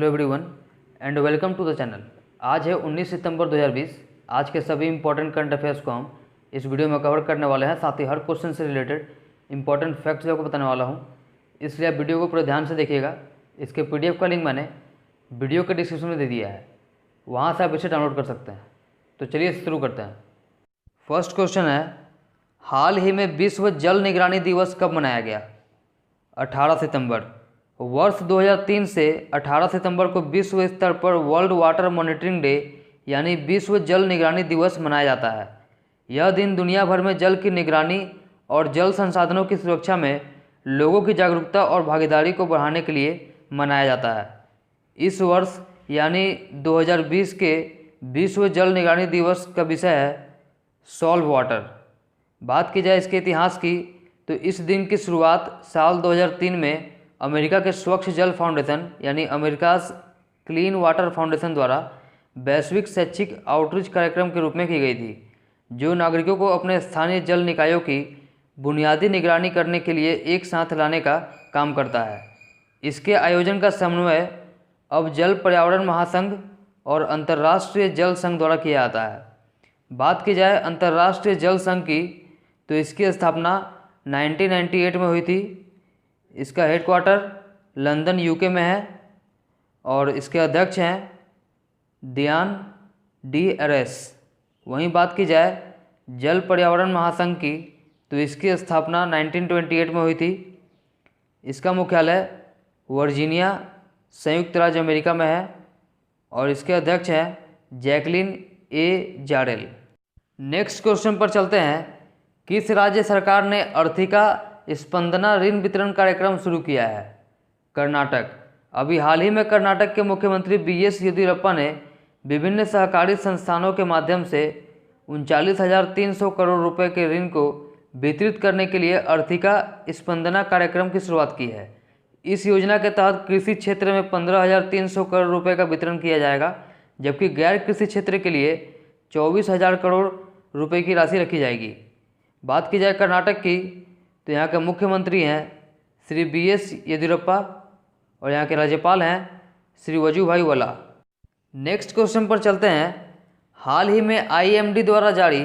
Hello everyone and welcome to the channel. आज है 19 सितंबर 2020। आज के सभी इंपॉर्टेंट करंट अफेयर्स को हम इस वीडियो में कवर करने वाले हैं। साथ ही हर क्वेश्चन से रिलेटेड इंपॉर्टेंट फैक्ट्स आपको बताने वाला हूं, इसलिए आप वीडियो को पूरे ध्यान से देखिएगा। इसके PDF का लिंक मैंने वीडियो के डिस्क्रिप्शन में दे दिया है, वहाँ से आप इसे डाउनलोड कर सकते हैं। तो चलिए शुरू करते हैं। फर्स्ट क्वेश्चन है, हाल ही में विश्व जल निगरानी दिवस कब मनाया गया? 18 सितंबर। वर्ष 2003 से 18 सितंबर को विश्व स्तर पर वर्ल्ड वाटर मॉनिटरिंग डे यानी विश्व जल निगरानी दिवस मनाया जाता है। यह दिन दुनिया भर में जल की निगरानी और जल संसाधनों की सुरक्षा में लोगों की जागरूकता और भागीदारी को बढ़ाने के लिए मनाया जाता है। इस वर्ष यानी 2020 के विश्व जल निगरानी दिवस का विषय है सॉल्व वाटर। बात की जाए इसके इतिहास की, तो इस दिन की शुरुआत साल 2003 में अमेरिका के स्वच्छ जल फाउंडेशन यानी अमेरिकाज क्लीन वाटर फाउंडेशन द्वारा वैश्विक शैक्षिक आउटरीच कार्यक्रम के रूप में की गई थी, जो नागरिकों को अपने स्थानीय जल निकायों की बुनियादी निगरानी करने के लिए एक साथ लाने का काम करता है। इसके आयोजन का समन्वय अब जल पर्यावरण महासंघ और अंतर्राष्ट्रीय जल संघ द्वारा किया जाता है। बात की जाए अंतर्राष्ट्रीय जल संघ की, तो इसकी स्थापना 1998 में हुई थी। इसका हेडक्वार्टर लंदन UK में है और इसके अध्यक्ष हैं डियान डी एरेस। वहीं बात की जाए जल पर्यावरण महासंघ की, तो इसकी स्थापना 1928 में हुई थी। इसका मुख्यालय वर्जीनिया संयुक्त राज्य अमेरिका में है और इसके अध्यक्ष हैं जैकलिन ए जारेल। नेक्स्ट क्वेश्चन पर चलते हैं। किस राज्य सरकार ने अर्थिका स्पंदना ऋण वितरण कार्यक्रम शुरू किया है? कर्नाटक। अभी हाल ही में कर्नाटक के मुख्यमंत्री BS येदियुरप्पा ने विभिन्न सहकारी संस्थानों के माध्यम से 39,300 करोड़ रुपए के ऋण को वितरित करने के लिए अर्थिका स्पंदना कार्यक्रम की शुरुआत की है। इस योजना के तहत कृषि क्षेत्र में 15,300 करोड़ रुपए का वितरण किया जाएगा, जबकि गैर कृषि क्षेत्र के लिए 24,000 करोड़ रुपए की राशि रखी जाएगी। बात की जाए कर्नाटक की, तो यहाँ के मुख्यमंत्री हैं श्री BS येदियुरप्पा और यहाँ के राज्यपाल हैं श्री वजुभाई वाला। नेक्स्ट क्वेश्चन पर चलते हैं। हाल ही में IMD द्वारा जारी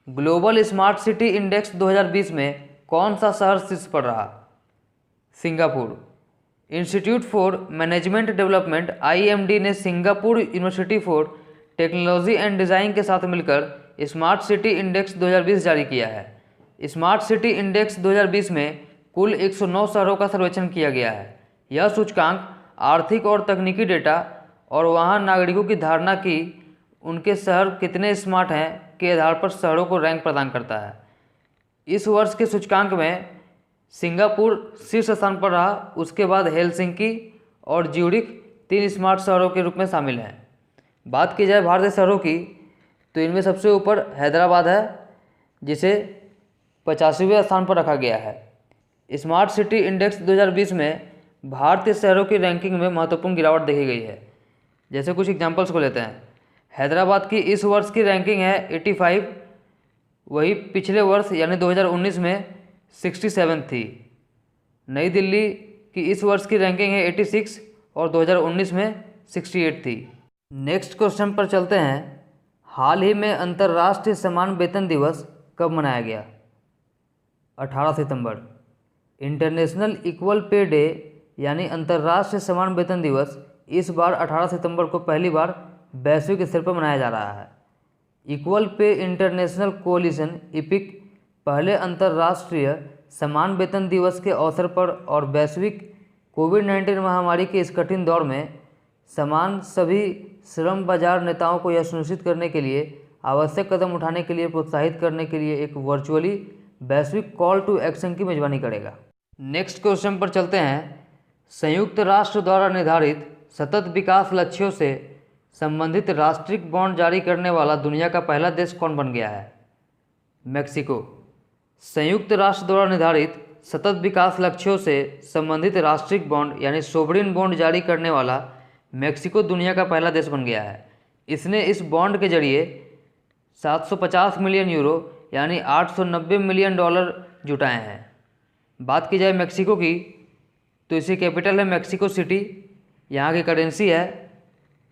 ग्लोबल स्मार्ट सिटी इंडेक्स 2020 में कौन सा शहर शीर्ष पर रहा? Singapore. Institute for management development IMD ने Singapore university for technology and design के साथ मिलकर स्मार्ट सिटी इंडेक्स 2020 जारी किया है। स्मार्ट सिटी इंडेक्स 2020 में कुल 109 शहरों का सर्वेक्षण किया गया है। यह सूचकांक आर्थिक और तकनीकी डेटा और वहां नागरिकों की धारणा कि उनके शहर कितने स्मार्ट हैं के आधार पर शहरों को रैंक प्रदान करता है। इस वर्ष के सूचकांक में सिंगापुर शीर्ष स्थान पर रहा। उसके बाद हेलसिंकी और ज्यूरिख 3 स्मार्ट शहरों के रूप में शामिल हैं। बात की जाए भारतीय शहरों की, तो इनमें सबसे ऊपर हैदराबाद है, जिसे 85वें स्थान पर रखा गया है। स्मार्ट सिटी इंडेक्स 2020 में भारतीय शहरों की रैंकिंग में महत्वपूर्ण गिरावट देखी गई है। जैसे कुछ एग्जांपल्स को लेते हैं। हैदराबाद की इस वर्ष की रैंकिंग है 85, वही पिछले वर्ष यानी 2019 में 67 थी। नई दिल्ली की इस वर्ष की रैंकिंग है 86 और 2019 में 68 थी। नेक्स्ट क्वेश्चन पर चलते हैं। हाल ही में अंतर्राष्ट्रीय समान वेतन दिवस कब मनाया गया? 18 सितंबर। इंटरनेशनल इक्वल पे डे यानी अंतर्राष्ट्रीय समान वेतन दिवस इस बार 18 सितंबर को पहली बार वैश्विक स्तर पर मनाया जा रहा है। Equal pay international collision EPIC पहले अंतर्राष्ट्रीय समान वेतन दिवस के अवसर पर और वैश्विक कोविड-19 महामारी के इस कठिन दौर में समान सभी श्रम बाजार नेताओं को यह सुनिश्चित करने के लिए आवश्यक कदम उठाने के लिए प्रोत्साहित करने के लिए एक वर्चुअली वैश्विक कॉल टू एक्शन की मेजबानी करेगा। नेक्स्ट क्वेश्चन पर चलते हैं। संयुक्त राष्ट्र द्वारा निर्धारित सतत विकास लक्ष्यों से संबंधित राष्ट्रीय बॉन्ड जारी करने वाला दुनिया का पहला देश कौन बन गया है? मेक्सिको। संयुक्त राष्ट्र द्वारा निर्धारित सतत विकास लक्ष्यों से संबंधित राष्ट्रीय बॉन्ड यानी सोवरिन बॉन्ड जारी करने वाला मेक्सिको दुनिया का पहला देश बन गया है। इसने इस बॉन्ड के जरिए 750 मिलियन यूरो यानी 890 मिलियन डॉलर जुटाए हैं। बात की जाए मेक्सिको की, तो इसकी कैपिटल है मेक्सिको सिटी। यहाँ की करेंसी है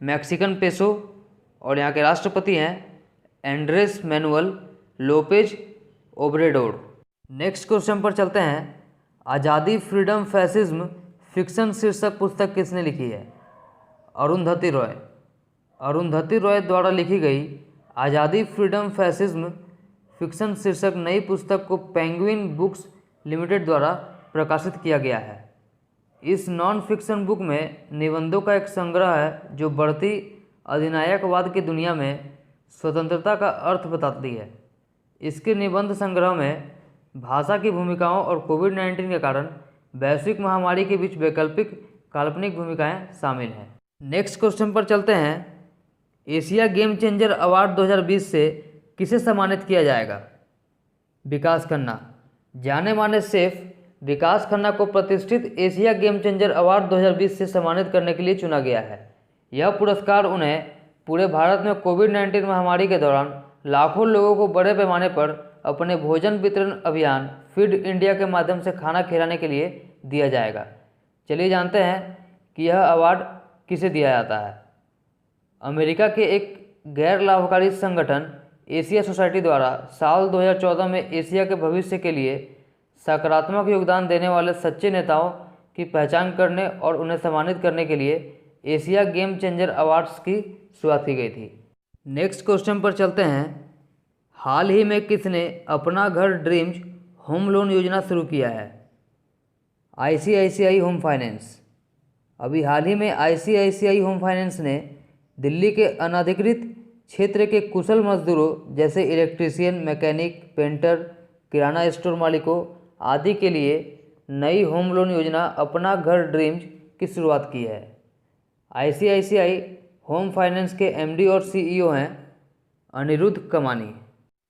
मैक्सिकन पेसो और यहाँ के राष्ट्रपति हैं Andres Manuel Lopez Obrador. Next question पर चलते हैं। आज़ादी फ्रीडम फैसिज्म फिक्शन शीर्षक पुस्तक किसने लिखी है? अरुंधति रॉय। अरुंधति रॉय द्वारा लिखी गई आज़ादी फ्रीडम फैसिज्म फिक्शन शीर्षक नई पुस्तक को पेंगुइन बुक्स लिमिटेड द्वारा प्रकाशित किया गया है। इस नॉन फिक्शन बुक में निबंधों का एक संग्रह है जो बढ़ती अधिनायकवाद की दुनिया में स्वतंत्रता का अर्थ बताती है। इसके निबंध संग्रह में भाषा की भूमिकाओं और कोविड-19 के कारण वैश्विक महामारी के बीच वैकल्पिक काल्पनिक भूमिकाएं शामिल हैं। नेक्स्ट क्वेश्चन पर चलते हैं। एशिया गेम चेंजर अवार्ड 2020 से किसे सम्मानित किया जाएगा? विकास खन्ना। जाने माने शेफ विकास खन्ना को प्रतिष्ठित एशिया गेम चेंजर अवार्ड 2020 से सम्मानित करने के लिए चुना गया है। यह पुरस्कार उन्हें पूरे भारत में कोविड-19 महामारी के दौरान लाखों लोगों को बड़े पैमाने पर अपने भोजन वितरण अभियान फीड इंडिया के माध्यम से खाना खिलाने के लिए दिया जाएगा। चलिए जानते हैं कि यह अवार्ड किसे दिया जाता है। अमेरिका के एक गैर लाभकारी संगठन एशिया सोसाइटी द्वारा साल 2014 में एशिया के भविष्य के लिए सकारात्मक योगदान देने वाले सच्चे नेताओं की पहचान करने और उन्हें सम्मानित करने के लिए एशिया गेम चेंजर अवार्ड्स की शुरुआत की गई थी। नेक्स्ट क्वेश्चन पर चलते हैं। हाल ही में किसने अपना घर ड्रीम्स होम लोन योजना शुरू किया है? ICICI home finance. अभी हाल ही में ICICI होम फाइनेंस ने दिल्ली के अनधिकृत क्षेत्र के कुशल मजदूरों जैसे इलेक्ट्रीशियन, मैकेनिक, पेंटर, किराना स्टोर मालिकों आदि के लिए नई होम लोन योजना अपना घर ड्रीम्स की शुरुआत की है। ICICI होम फाइनेंस के MD और CEO हैं अनिरुद्ध कमानी।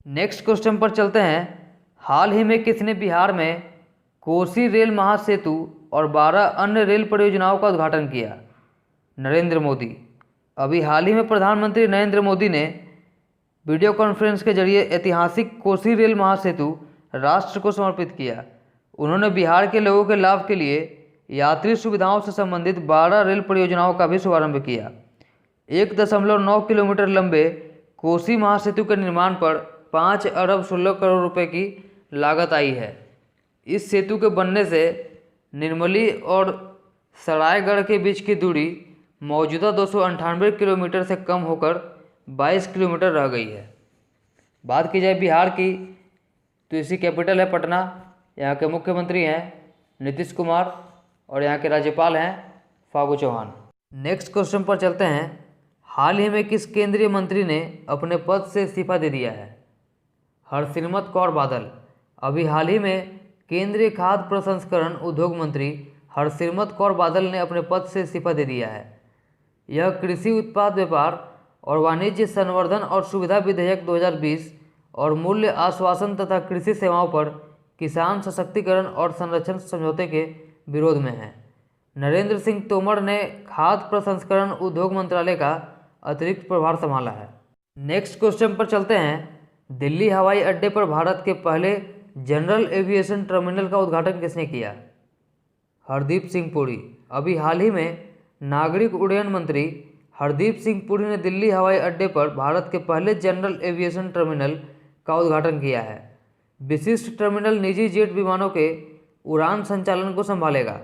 नेक्स्ट क्वेश्चन पर चलते हैं। हाल ही में किसने बिहार में कोसी रेल महासेतु और 12 अन्य रेल परियोजनाओं का उद्घाटन किया? नरेंद्र मोदी। अभी हाल ही में प्रधानमंत्री नरेंद्र मोदी ने वीडियो कॉन्फ्रेंस के जरिए ऐतिहासिक कोसी रेल महासेतु राष्ट्र को समर्पित किया। उन्होंने बिहार के लोगों के लाभ के लिए यात्री सुविधाओं से संबंधित 12 रेल परियोजनाओं का भी शुभारंभ किया। 1.9 किलोमीटर लंबे कोसी महासेतु के निर्माण पर 5 अरब 16 करोड़ रुपए की लागत आई है। इस सेतु के बनने से निर्मली और सरायगढ़ के बीच की दूरी मौजूदा 298 किलोमीटर से कम होकर 22 किलोमीटर रह गई है। बात की जाए बिहार की तो इसकी कैपिटल है पटना। यहाँ के मुख्यमंत्री हैं नीतीश कुमार और यहाँ के राज्यपाल हैं फागू चौहान। नेक्स्ट क्वेश्चन पर चलते हैं। हाल ही में किस केंद्रीय मंत्री ने अपने पद से इस्तीफा दे दिया है? हरसिमरत कौर बादल। अभी हाल ही में केंद्रीय खाद्य प्रसंस्करण उद्योग मंत्री हरसिमरत कौर बादल ने अपने पद से इस्तीफा दे दिया है। यह कृषि उत्पाद व्यापार और वाणिज्य संवर्धन और सुविधा विधेयक 2020 और मूल्य आश्वासन तथा कृषि सेवाओं पर किसान सशक्तिकरण और संरक्षण समझौते के विरोध में है। नरेंद्र सिंह तोमर ने खाद्य प्रसंस्करण उद्योग मंत्रालय का अतिरिक्त प्रभार संभाला है। नेक्स्ट क्वेश्चन पर चलते हैं। दिल्ली हवाई अड्डे पर भारत के पहले जनरल एविएशन टर्मिनल का उद्घाटन किसने किया? हरदीप सिंह पुरी। अभी हाल ही में नागरिक उड्डयन मंत्री हरदीप सिंह पुरी ने दिल्ली हवाई अड्डे पर भारत के पहले जनरल एविएशन टर्मिनल का उद्घाटन किया है। विशिष्ट टर्मिनल निजी जेट विमानों के उड़ान संचालन को संभालेगा।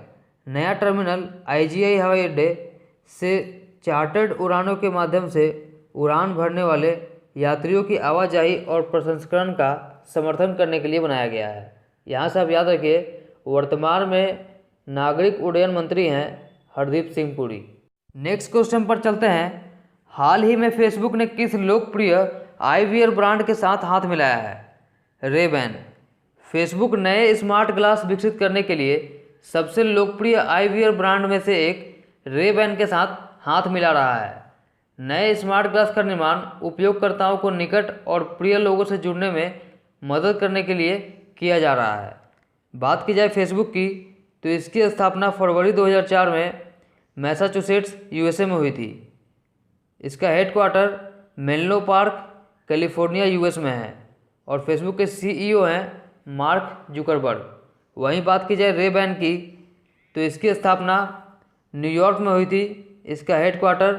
नया टर्मिनल IGI हवाई अड्डे से चार्टर्ड उड़ानों के माध्यम से उड़ान भरने वाले यात्रियों की आवाजाही और प्रसंस्करण का समर्थन करने के लिए बनाया गया है। यहाँ से आप याद रखिए वर्तमान में नागरिक उड्डयन मंत्री हैं हरदीप सिंह पुरी। नेक्स्ट क्वेश्चन पर चलते हैं। हाल ही में फेसबुक ने किस लोकप्रिय आईवियर ब्रांड के साथ हाथ मिलाया है? रे-बैन। फेसबुक नए स्मार्ट ग्लास विकसित करने के लिए सबसे लोकप्रिय आईवियर ब्रांड में से एक रे-बैन के साथ हाथ मिला रहा है। नए स्मार्ट ग्लास का निर्माण उपयोगकर्ताओं को निकट और प्रिय लोगों से जुड़ने में मदद करने के लिए किया जा रहा है। बात की जाए फेसबुक की तो इसकी स्थापना फरवरी 2004 में मैसाचुसेट्स USA में हुई थी। इसका headquarter Menlo park California US में है और फेसबुक के CEO हैं मार्क जुकरबर्ग। वहीं बात की जाए रे-बैन की तो इसकी स्थापना न्यूयॉर्क में हुई थी। इसका हेडक्वार्टर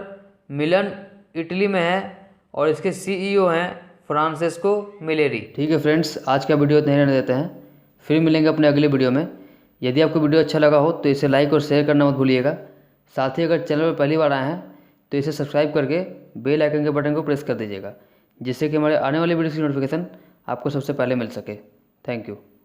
मिलन इटली में है और इसके CEO हैं फ्रांसेस्को मिलेरी। ठीक है फ्रेंड्स, आज का वीडियो इतना ही रहने देते हैं, फिर मिलेंगे अपने अगले वीडियो में। यदि आपको वीडियो अच्छा लगा हो तो इसे लाइक और शेयर करना मत भूलिएगा। साथ ही अगर चैनल पर पहली बार आए हैं तो इसे सब्सक्राइब करके बेल आइकन के बटन को प्रेस कर दीजिएगा, जिससे कि हमारे आने वाली वीडियो की नोटिफिकेशन आपको सबसे पहले मिल सके। Thank you.